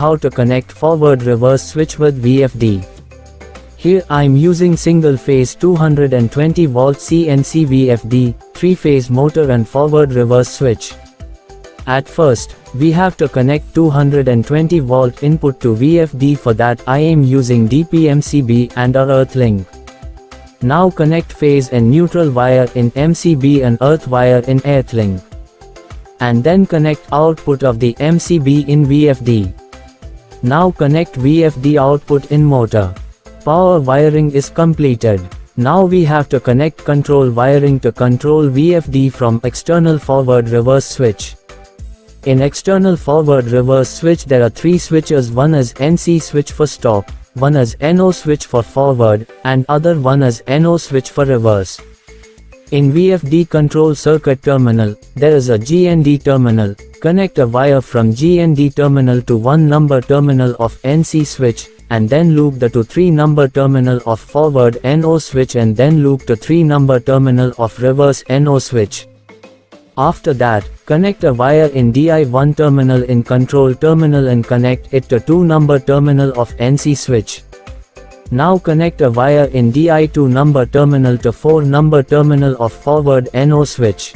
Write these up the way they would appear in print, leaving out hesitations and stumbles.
How to connect forward reverse switch with VFD. Here I'm using single phase 220 volt CNC VFD, 3-phase motor and forward reverse switch. At first, we have to connect 220 volt input to VFD. For that I am using DP-MCB and a earth link. Now connect phase and neutral wire in MCB and earth wire in earth link. And then connect output of the MCB in VFD. Now connect VFD output in motor. Power wiring is completed. Now we have to connect control wiring to control VFD from external forward reverse switch. In external forward reverse switch there are 3 switches. One is NC switch for stop, one is NO switch for forward, and other one is NO switch for reverse. In VFD control circuit terminal, there is a GND terminal. Connect a wire from GND terminal to 1 number terminal of NC switch, and then loop the to 3 number terminal of forward NO switch, and then loop to 3 number terminal of reverse NO switch. After that, connect a wire in DI1 terminal in control terminal and connect it to 2 number terminal of NC switch. Now connect a wire in DI2 number terminal to 4 number terminal of forward NO switch.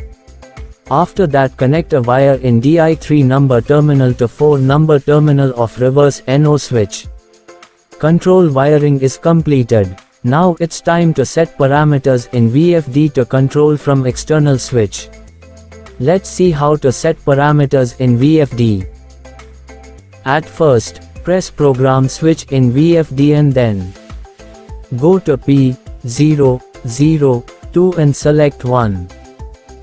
After that connect a wire in DI3 number terminal to 4 number terminal of reverse NO switch. Control wiring is completed. Now it's time to set parameters in VFD to control from external switch. Let's see how to set parameters in VFD. At first, press program switch in VFD and then go to P0, 0, 2 and select 1.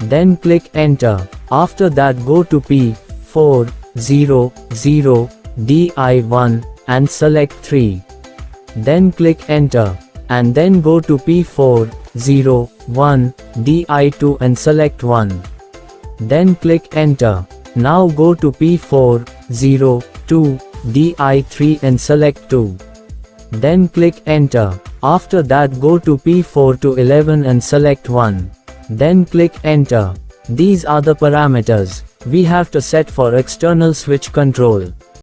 Then click enter. After that go to P4, 0, 0, DI1 and select 3. Then click enter. And then go to P4, 0, 1, DI2 and select 1. Then click enter. Now go to P4, 0, 2, DI3 and select 2. Then click enter. After that go to P4 to 11 and select 1. Then click enter. These are the parameters we have to set for external switch control.